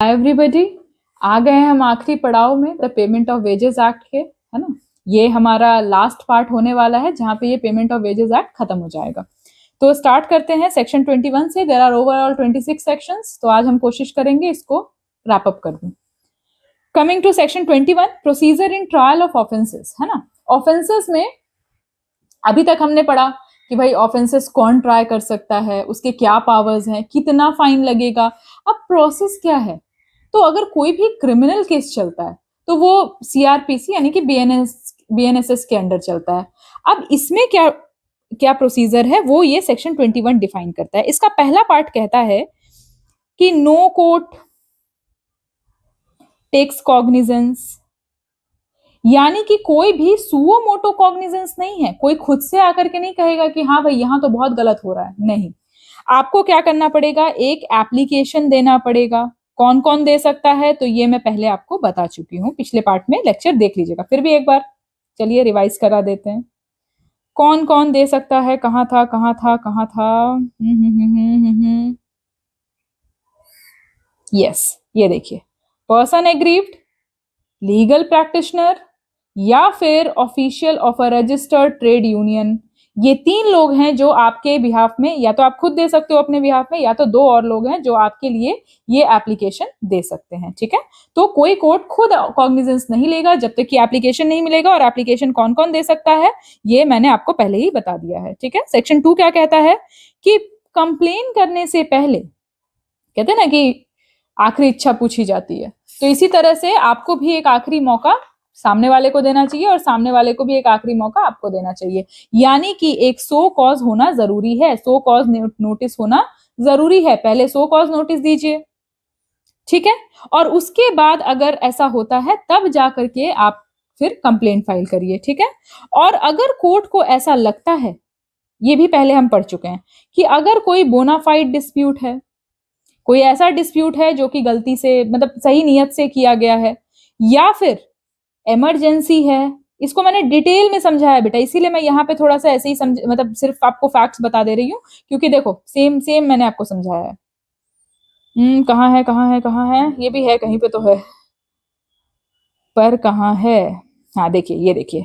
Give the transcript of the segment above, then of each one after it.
Everybody, आ गए हैं हम आखिरी पड़ाव में, the payment of wages act के, है ना। ये हमारा लास्ट पार्ट होने वाला है जहां पे ये पेमेंट ऑफ वेजेस एक्ट खत्म हो जाएगा। तो स्टार्ट करते हैं सेक्शन 21 से। देयर आर ओवरऑल 26 सेक्शंस, तो आज हम कोशिश करेंगे इसको रैप अप कर दूं। Coming to section 21, procedure in trial of offences, है ना। ऑफेंसेस में अभी तक हमने पढ़ा कि भाई ऑफेंसेस कौन ट्राई कर सकता है, उसके क्या पावर्स हैं, कितना फाइन लगेगा। अब प्रोसेस क्या है, तो अगर कोई भी क्रिमिनल केस चलता है तो वो सीआरपीसी यानी कि बीएनएसएस के अंडर चलता है। अब इसमें क्या क्या प्रोसीजर है वो ये सेक्शन 21 डिफाइन करता है। इसका पहला पार्ट कहता है कि नो कोर्ट टेक्स कॉग्निजेंस, यानी कि कोई भी सुओ मोटो कॉग्निजेंस नहीं है। कोई खुद से आकर के नहीं कहेगा कि हाँ भाई यहां तो बहुत गलत हो रहा है, नहीं। आपको क्या करना पड़ेगा, एक एप्लीकेशन देना पड़ेगा। कौन कौन दे सकता है, तो ये मैं पहले आपको बता चुकी हूँ, पिछले पार्ट में लेक्चर देख लीजिएगा। फिर भी एक बार चलिए रिवाइज करा देते हैं। कौन कौन दे सकता है, कहाँ था कहाँ था कहाँ था, यस, ये देखिए, पर्सन एग्रीव्ड, लीगल प्रैक्टिशनर, या फिर official of a registered trade union. ये तीन लोग हैं जो आपके बिहाफ में, या तो आप खुद दे सकते हो अपने बिहाफ में, या तो दो और लोग हैं जो आपके लिए ये एप्लीकेशन दे सकते हैं, ठीक है। तो कोई कोर्ट खुद कॉग्निजेंस नहीं लेगा जब तक कि एप्लीकेशन नहीं मिलेगा। और एप्लीकेशन कौन कौन दे सकता है ये मैंने आपको पहले ही बता दिया है, ठीक है। सेक्शन 2 क्या कहता है कि कंप्लेन करने से पहले, कहते हैं ना कि आखिरी इच्छा पूछी जाती है, तो इसी तरह से आपको भी एक आखिरी मौका सामने वाले को देना चाहिए और सामने वाले को भी एक आखिरी मौका आपको देना चाहिए। यानी कि एक सो कॉज होना जरूरी है, सो कॉज नोटिस होना जरूरी है। पहले सो कॉज नोटिस दीजिए, ठीक है, और उसके बाद अगर ऐसा होता है तब जाकर के आप फिर कंप्लेंट फाइल करिए, ठीक है। और अगर कोर्ट को ऐसा लगता है, ये भी पहले हम पढ़ चुके हैं, कि अगर कोई बोनाफाइड डिस्प्यूट है, कोई ऐसा डिस्प्यूट है जो कि गलती से, मतलब सही नियत से किया गया है, या फिर इमरजेंसी है, इसको मैंने डिटेल में समझाया बेटा, इसीलिए मैं यहाँ पे थोड़ा सा ऐसे ही समझ, मतलब सिर्फ आपको फैक्ट्स बता दे रही हूँ, क्योंकि देखो सेम सेम मैंने आपको समझाया है। कहाँ है कहाँ है कहाँ है, ये भी है कहीं पे तो है, पर कहाँ है, हाँ देखिए, ये देखिए,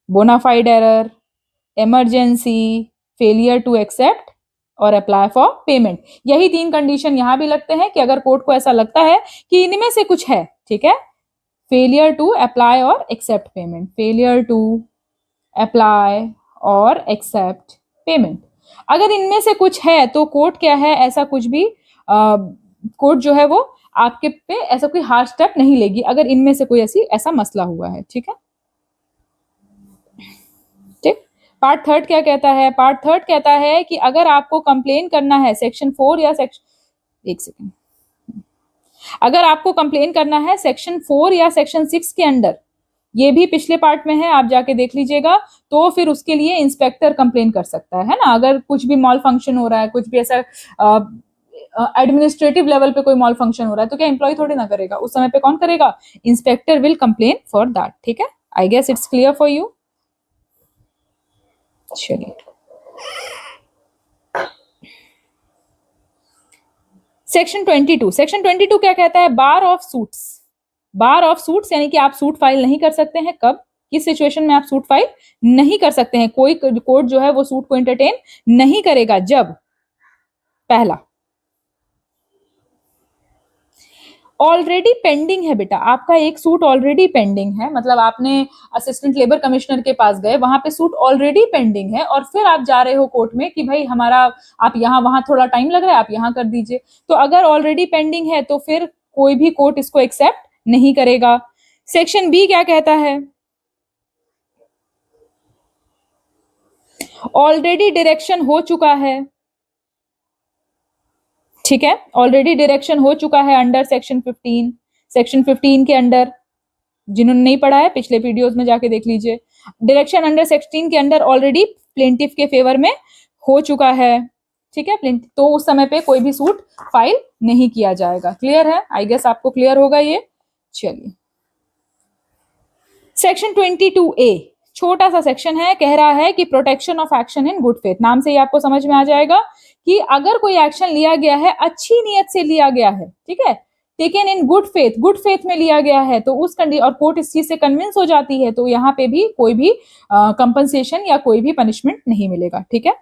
bonafide error, emergency, failure to accept और अप्लाई फॉर पेमेंट। यही तीन कंडीशन यहाँ भी लगते हैं कि अगर कोर्ट को ऐसा लगता है कि इनमें से कुछ है, ठीक है, फेलियर टू अप्लाई और accept payment, failure to apply और एक्सेप्ट पेमेंट, अगर इनमें से कुछ है तो कोर्ट क्या है, ऐसा कुछ भी कोर्ट जो है वो आपके पे ऐसा कोई हार्ड स्टेप नहीं लेगी अगर इनमें से कोई ऐसा मसला हुआ है, ठीक है। ठीक, पार्ट थर्ड क्या कहता है, पार्ट थर्ड कहता है कि अगर आपको कंप्लेन करना है सेक्शन 4 या सेक्शन, एक सेकेंड, अगर आपको कंप्लेन करना है सेक्शन 4 या सेक्शन 6 के अंडर, ये भी पिछले पार्ट में है, आप जाके देख लीजिएगा, तो फिर उसके लिए इंस्पेक्टर कंप्लेन कर सकता है ना। अगर कुछ भी मॉल फंक्शन हो रहा है, कुछ भी ऐसा एडमिनिस्ट्रेटिव लेवल पे कोई मॉल फंक्शन हो रहा है, तो क्या एम्प्लॉय थोड़ी ना करेगा, उस समय पे कौन करेगा, inspector will complain for that, ठीक है। I guess it's clear for you. चलिए, सेक्शन 22, सेक्शन 22 क्या कहता है, bar of suits, bar of suits यानी कि आप सूट फाइल नहीं कर सकते हैं। कब, किस सिचुएशन में आप सूट फाइल नहीं कर सकते हैं, कोई कोर्ट जो है वो सूट को एंटरटेन नहीं करेगा, जब पहला ऑलरेडी पेंडिंग है बेटा, आपका एक सूट ऑलरेडी पेंडिंग है, मतलब आपने असिस्टेंट लेबर कमिश्नर के पास गए, वहां पे सूट ऑलरेडी पेंडिंग है, और फिर आप जा रहे हो कोर्ट में कि भाई हमारा, आप यहाँ वहां थोड़ा टाइम लग रहा है, आप यहाँ कर दीजिए। तो अगर ऑलरेडी पेंडिंग है तो फिर कोई भी कोर्ट इसको एक्सेप्ट नहीं करेगा। सेक्शन बी क्या कहता है, ऑलरेडी डायरेक्शन हो चुका है, ठीक है, ऑलरेडी डायरेक्शन हो चुका है अंडर सेक्शन 15, सेक्शन 15 के अंडर, जिन्होंने नहीं पढ़ा है पिछले वीडियोस में जाके देख लीजिए, डायरेक्शन अंडर 16 के अंडर ऑलरेडी प्लेंटिफ के फेवर में हो चुका है, ठीक है, तो उस समय पे कोई भी सूट फाइल नहीं किया जाएगा। क्लियर है, आई गेस आपको क्लियर होगा ये। चलिए, सेक्शन 22A छोटा सा सेक्शन है, कह रहा है कि protection of action in good faith. नाम से ही आपको समझ में आ जाएगा कि अगर कोई एक्शन लिया गया है, अच्छी नीयत से लिया गया है, ठीक है, टेकन इन गुड फेथ में लिया गया है, तो उस कंडीशन और कोर्ट इस चीज से कन्विंस हो जाती है, तो यहाँ पे भी कोई भी कंपनसेशन या कोई भी पनिशमेंट नहीं मिलेगा। ठीक है,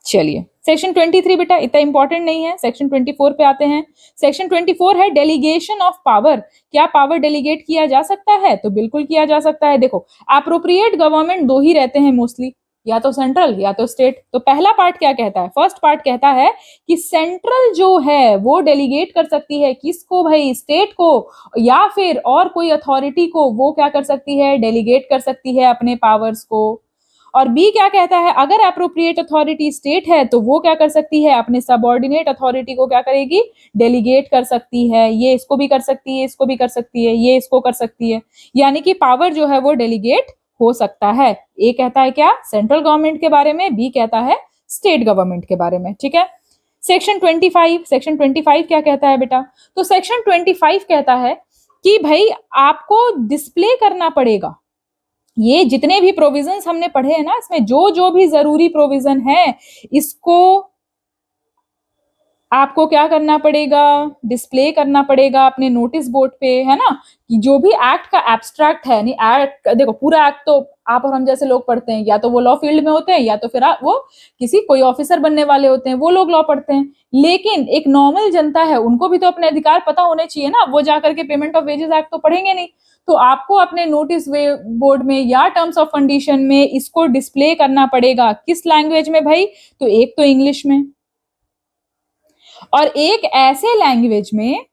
चलिए सेक्शन 23 बेटा इतना इंपॉर्टेंट नहीं है, सेक्शन 24 पे आते हैं। सेक्शन 24 है डेलीगेशन ऑफ पावर। क्या पावर डेलीगेट किया जा सकता है? तो बिल्कुल किया जा सकता है। देखो, अप्रोप्रिएट गवर्नमेंट दो ही रहते हैं मोस्टली, या तो सेंट्रल या तो स्टेट। तो पहला पार्ट क्या कहता है? फर्स्ट पार्ट कहता है कि सेंट्रल जो है वो डेलीगेट कर सकती है, किसको भाई? स्टेट को, या फिर और कोई अथॉरिटी को वो क्या कर सकती है? डेलीगेट कर सकती है अपने पावर्स को। और बी क्या कहता है? अगर अप्रोप्रिएट अथॉरिटी स्टेट है तो वो क्या कर सकती है? अपने सबऑर्डिनेट अथॉरिटी को क्या करेगी? डेलीगेट कर सकती है। ये इसको भी कर सकती है, इसको भी कर सकती है, ये इसको कर सकती है, यानी कि पावर जो है वो डेलीगेट हो सकता है। ए कहता है क्या? सेंट्रल गवर्नमेंट के बारे में, बी कहता है स्टेट गवर्नमेंट के बारे में। ठीक है, सेक्शन 25 क्या कहता है बेटा? तो सेक्शन 25 कहता है कि भाई आपको डिस्प्ले करना पड़ेगा। ये जितने भी प्रोविजंस हमने पढ़े हैं ना, इसमें जो जो भी जरूरी प्रोविजन है, इसको आपको क्या करना पड़ेगा? डिस्प्ले करना पड़ेगा अपने नोटिस बोर्ड पे, है ना? कि जो भी एक्ट का एब्स्ट्रैक्ट है, नहीं एक्ट, देखो पूरा एक्ट तो आप और हम जैसे लोग पढ़ते हैं, या तो वो लॉ फील्ड में होते हैं, या तो फिर वो किसी कोई ऑफिसर बनने वाले होते हैं, वो लोग लॉ पढ़ते हैं। लेकिन एक नॉर्मल जनता है, उनको भी तो अपने अधिकार पता होने चाहिए ना, वो जाकर के पेमेंट ऑफ वेजेस एक्ट तो पढ़ेंगे नहीं। तो आपको अपने नोटिस बोर्ड में या टर्म्स ऑफ कंडीशन में इसको डिस्प्ले करना पड़ेगा। किस लैंग्वेज में भाई? तो एक तो इंग्लिश में, और एक ऐसे लैंग्वेज में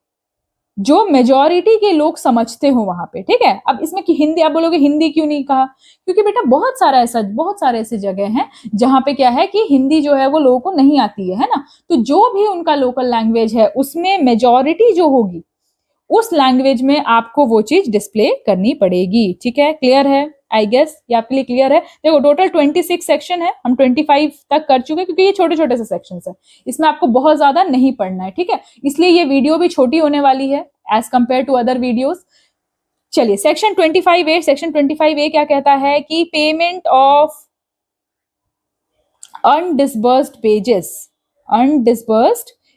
जो मेजॉरिटी के लोग समझते हो वहां पे। ठीक है, अब इसमें कि हिंदी, आप बोलोगे हिंदी क्यों नहीं कहा? क्योंकि बेटा बहुत सारे ऐसे जगह हैं जहां पे क्या है कि हिंदी जो है वो लोगों को नहीं आती है ना? तो जो भी उनका लोकल लैंग्वेज है उसमें मेजॉरिटी जो होगी उस लैंग्वेज में आपको वो चीज डिस्प्ले करनी पड़ेगी। ठीक है, क्लियर है? आई गेस ये आपके लिए क्लियर है। देखो टोटल 26 सेक्शन है, हम 25 तक कर चुके हैं, क्योंकि ये छोटे छोटे से सेक्शन है, इसमें आपको बहुत ज्यादा नहीं पढ़ना है। ठीक है, इसलिए ये वीडियो भी छोटी होने वाली है as compare to other videos. चलिए सेक्शन 25A, सेक्शन 25A क्या कहता है कि payment of undisbursed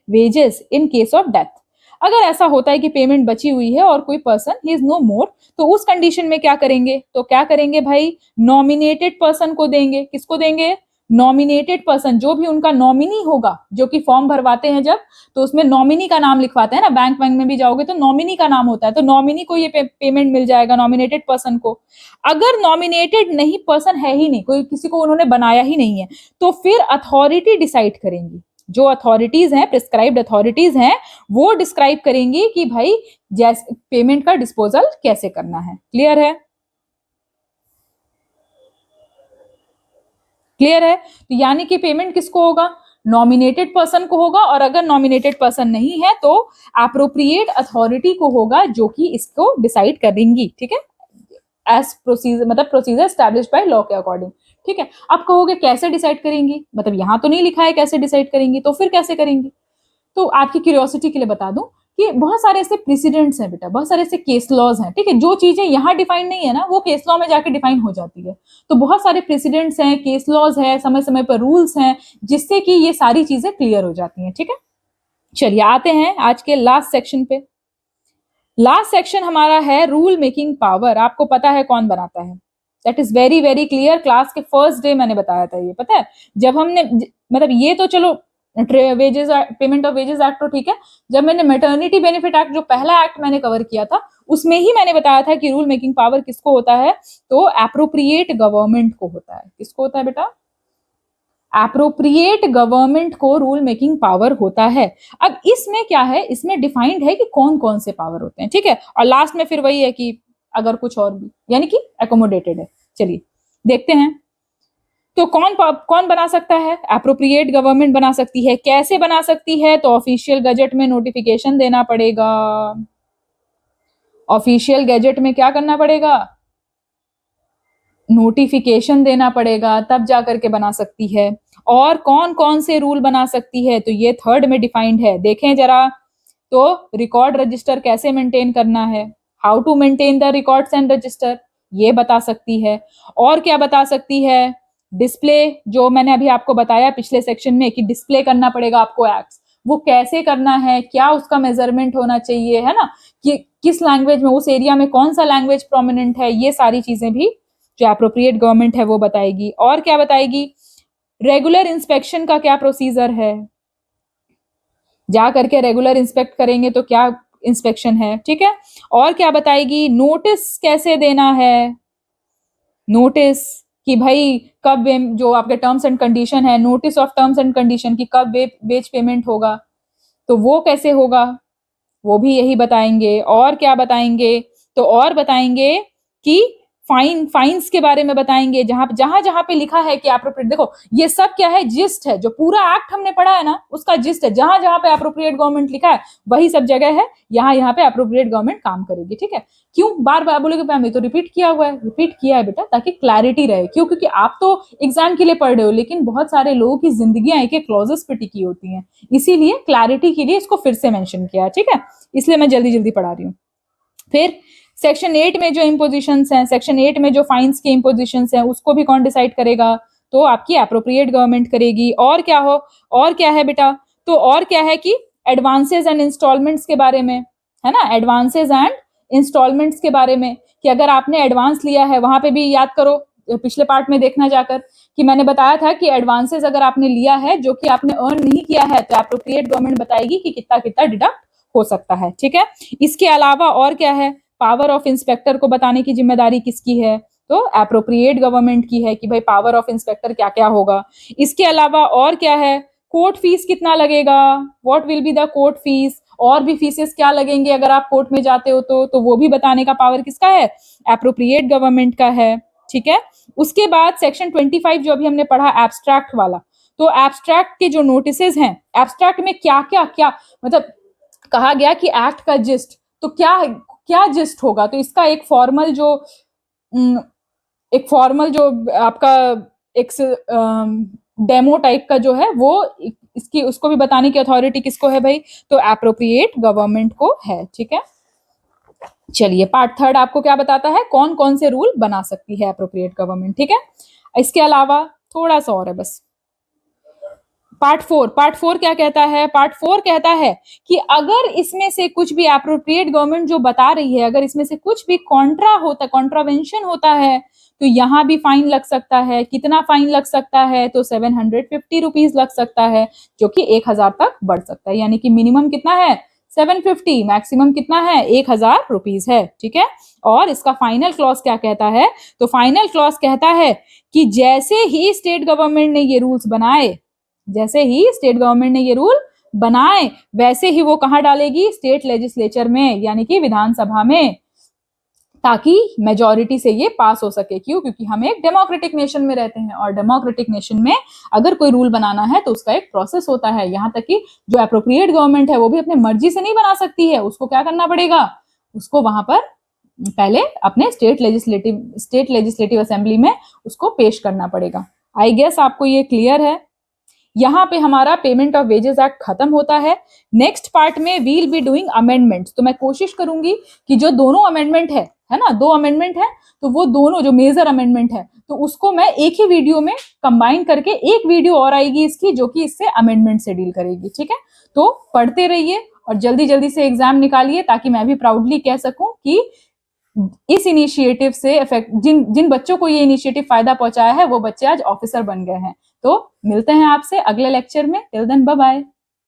wages in case of death. अगर ऐसा होता है कि पेमेंट बची हुई है और कोई पर्सन ही इज नो मोर, तो उस कंडीशन में क्या करेंगे? तो क्या करेंगे भाई? नॉमिनेटेड पर्सन को देंगे। किसको देंगे? नॉमिनेटेड पर्सन, जो भी उनका नॉमिनी होगा, जो कि फॉर्म भरवाते हैं जब, तो उसमें नॉमिनी का नाम लिखवाते हैं ना, बैंक में भी जाओगे तो नॉमिनी का नाम होता है, तो नॉमिनी को ये पेमेंट मिल जाएगा, नॉमिनेटेड पर्सन को। अगर नॉमिनेटेड नहीं, पर्सन है ही नहीं, कोई किसी को उन्होंने बनाया ही नहीं है, तो फिर अथॉरिटी डिसाइड करेंगी। जो अथॉरिटीज हैं, प्रिस्क्राइब्ड अथॉरिटीज हैं, वो डिस्क्राइब करेंगी कि भाई जैसे पेमेंट का डिस्पोजल कैसे करना है। क्लियर है? क्लियर है? तो यानी कि पेमेंट किसको होगा? नॉमिनेटेड पर्सन को होगा, और अगर नॉमिनेटेड पर्सन नहीं है तो अप्रोप्रिएट अथॉरिटी को होगा, जो कि इसको डिसाइड करेंगी। ठीक है, एज प्रोसीजर, मतलब प्रोसीजर एस्टैब्लिश्ड बाय लॉ के अकॉर्डिंग। ठीक है, आप कहोगे कैसे डिसाइड करेंगी? मतलब यहाँ तो नहीं लिखा है कैसे डिसाइड करेंगी, तो फिर कैसे करेंगी? तो आपकी क्यूरियोसिटी के लिए बता दूं कि बहुत सारे ऐसे प्रेसिडेंट्स हैं बेटा, बहुत सारे ऐसे केस लॉज हैं। ठीक है, जो चीजें यहाँ डिफाइन नहीं है ना, वो केस लॉ में जाके डिफाइन हो जाती है। तो बहुत सारे प्रेसिडेंट्स हैं, केस लॉज है, समय समय पर रूल्स हैं, जिससे कि ये सारी चीजें क्लियर हो जाती हैं। ठीक है, चलिए आते हैं आज के लास्ट सेक्शन पे। लास्ट सेक्शन हमारा है रूल मेकिंग पावर। आपको पता है कौन बनाता है? That is very very clear. Class के फर्स्ट डे मैंने बताया था ये, पता है? जब हमने, मतलब ये तो चलो wages, payment of wages act तो ठीक है, जब मैंने मैटरनिटी बेनिफिट एक्ट, जो पहला एक्ट मैंने कवर किया था, उसमें ही मैंने बताया था कि रूल मेकिंग पावर किसको होता है? तो अप्रोप्रिएट गवर्नमेंट को होता है। किसको होता है बेटा? अप्रोप्रिएट गवर्नमेंट को रूल मेकिंग पावर होता है। अब इसमें क्या है? इसमें डिफाइंड है कि कौन कौन से पावर होते हैं। ठीक है, और लास्ट में फिर वही है कि अगर कुछ और भी, यानी कि एकोमोडेटेड है। चलिए देखते हैं, तो कौन बना सकता है? अप्रोप्रिएट गवर्नमेंट बना सकती है। कैसे बना सकती है? तो ऑफिशियल गजट में नोटिफिकेशन देना पड़ेगा। ऑफिशियल गजट में क्या करना पड़ेगा? नोटिफिकेशन देना पड़ेगा, तब जाकर के बना सकती है। और कौन कौन से रूल बना सकती है? तो ये थर्ड में डिफाइंड है, देखें जरा। तो रिकॉर्ड रजिस्टर कैसे मेंटेन करना है, how to maintain the records and register, ये बता सकती है। और क्या बता सकती है? डिस्प्ले, जो मैंने अभी आपको बताया पिछले सेक्शन में कि डिस्प्ले करना पड़ेगा आपको एक्ट्स, वो कैसे करना है, क्या उसका मेजरमेंट होना चाहिए, है ना, कि किस लैंग्वेज में, उस एरिया में कौन सा लैंग्वेज प्रोमिनेंट है, ये सारी चीजें भी जो एप्रोप्रिएट गवर्नमेंट है वो बताएगी। और क्या बताएगी, रेगुलर इंस्पेक्शन का क्या प्रोसीजर है, जा करके रेगुलर इंस्पेक्ट करेंगे तो क्या इंस्पेक्शन है, ठीक है। और क्या बताएगी, नोटिस कैसे देना है, नोटिस कि भाई कब जो आपके टर्म्स एंड कंडीशन है, notice of terms and condition की कब वेज पेमेंट होगा, तो वो कैसे होगा, वो भी यही बताएंगे। और क्या बताएंगे, तो और बताएंगे कि फाइन्स के बारे में बताएंगे, जहां जहां जहां पे लिखा है कि एप्रोप्रिएट, देखो ये सब क्या है, जिस्ट है, जो पूरा एक्ट हमने पढ़ा है ना उसका जिस्ट है, जहां जहां पे एप्रोप्रिएट गवर्नमेंट लिखा है वही सब जगह है, यहाँ यहाँ पे एप्रोप्रिएट गवर्नमेंट काम करेगी, ठीक है। क्यों बार बार बोलोगे मैम तो रिपीट किया हुआ है, रिपीट किया है बेटा ताकि क्लैरिटी रहे, क्यों, क्योंकि आप तो एग्जाम के लिए पढ़ रहे हो, लेकिन बहुत सारे लोगों की जिंदगियां एक एक क्लॉजेस पे टिकी होती हैं, इसीलिए क्लैरिटी के लिए इसको फिर से मेंशन किया, ठीक है, इसलिए मैं जल्दी जल्दी पढ़ा रही हूँ। फिर सेक्शन 8 में जो इम्पोजिशंस हैं, सेक्शन 8 में जो फाइन्स के इम्पोजिशंस हैं उसको भी कौन डिसाइड करेगा, तो आपकी एप्रोप्रिएट गवर्नमेंट करेगी। और क्या हो, और क्या है बेटा, तो और क्या है कि एडवांसेस एंड इंस्टॉलमेंट्स के बारे में, है ना, एडवांसेस एंड इंस्टॉलमेंट्स के बारे में, कि अगर आपने एडवांस लिया है, वहां पे भी याद करो पिछले पार्ट में देखना जाकर कि मैंने बताया था कि एडवांसेस अगर आपने लिया है जो कि आपने अर्न नहीं किया है तो एप्रोप्रिएट गवर्नमेंट बताएगी कि कितना कितना डिडक्ट हो सकता है, ठीक है। इसके अलावा और क्या है, पावर ऑफ इंस्पेक्टर को बताने की जिम्मेदारी किसकी है, तो एप्रोप्रिएट गवर्नमेंट की है कि भाई पावर ऑफ इंस्पेक्टर क्या क्या होगा। इसके अलावा और क्या है, कोर्ट फीस कितना लगेगा, what will be the court fees, और भी फीसेस क्या लगेंगे अगर आप कोर्ट में जाते हो तो वो भी बताने का पावर किसका है, एप्रोप्रिएट गवर्नमेंट का है, ठीक है। उसके बाद सेक्शन 25 जो अभी हमने पढ़ा एब्स्ट्रैक्ट वाला, तो एब्स्ट्रैक्ट के जो नोटिसेस हैं, एब्स्ट्रैक्ट में क्या क्या क्या मतलब कहा गया कि एक्ट का जिस्ट, तो क्या क्या जिस्ट होगा, तो इसका एक फॉर्मल जो आपका एक डेमो टाइप का जो है वो इसकी उसको भी बताने की अथॉरिटी किसको है भाई, तो एप्रोप्रिएट गवर्नमेंट को है, ठीक है। चलिए पार्ट 3 आपको क्या बताता है, कौन कौन से रूल बना सकती है एप्रोप्रिएट गवर्नमेंट, ठीक है। इसके अलावा थोड़ा सा और है बस, पार्ट 4 क्या कहता है, पार्ट 4 कहता है कि अगर इसमें से कुछ भी एप्रोप्रिएट गवर्नमेंट जो बता रही है, अगर इसमें से कुछ भी कॉन्ट्रावेंशन होता है तो यहाँ भी फाइन लग सकता है, कितना फाइन लग सकता है, तो 750 रुपीज लग सकता है, जो कि 1000 तक बढ़ सकता है, यानी कि मिनिमम कितना है 750, मैक्सिमम कितना है 1000 रुपीज है, ठीक है। और इसका फाइनल क्लॉज क्या कहता है, तो फाइनल क्लॉज कहता है कि जैसे ही स्टेट गवर्नमेंट ने ये रूल्स बनाए, जैसे ही स्टेट गवर्नमेंट ने ये रूल बनाए वैसे ही वो कहां डालेगी, स्टेट लेजिस्लेचर में, यानी कि विधानसभा में, ताकि मेजॉरिटी से ये पास हो सके। क्यों, क्योंकि हम एक डेमोक्रेटिक नेशन में रहते हैं और डेमोक्रेटिक नेशन में अगर कोई रूल बनाना है तो उसका एक प्रोसेस होता है, यहाँ तक कि जो एप्रोप्रिएट गवर्नमेंट है वो भी अपने मर्जी से नहीं बना सकती है, उसको क्या करना पड़ेगा, उसको वहां पर पहले अपने स्टेट लेजिस्लेटिव असेंबली में उसको पेश करना पड़ेगा। आई गेस आपको ये क्लियर है। यहाँ पे हमारा पेमेंट ऑफ वेजेस एक्ट खत्म होता है। नेक्स्ट पार्ट में वील बी डूइंग अमेंडमेंट्स, तो मैं कोशिश करूंगी कि जो दोनों अमेंडमेंट है ना, 2 अमेंडमेंट है, तो वो दोनों जो मेजर अमेंडमेंट है तो उसको मैं एक ही वीडियो में कंबाइन करके, एक वीडियो और आएगी इसकी जो कि इससे अमेंडमेंट से डील करेगी, ठीक है। तो पढ़ते रहिए और जल्दी जल्दी से एग्जाम निकालिए ताकि मैं भी प्राउडली कह सकूं कि इस इनिशिएटिव से जिन जिन बच्चों को ये इनिशिएटिव फायदा पहुंचाया है वो बच्चे आज ऑफिसर बन गए हैं। तो मिलते हैं आपसे अगले लेक्चर में, टिल देन बाय बाय।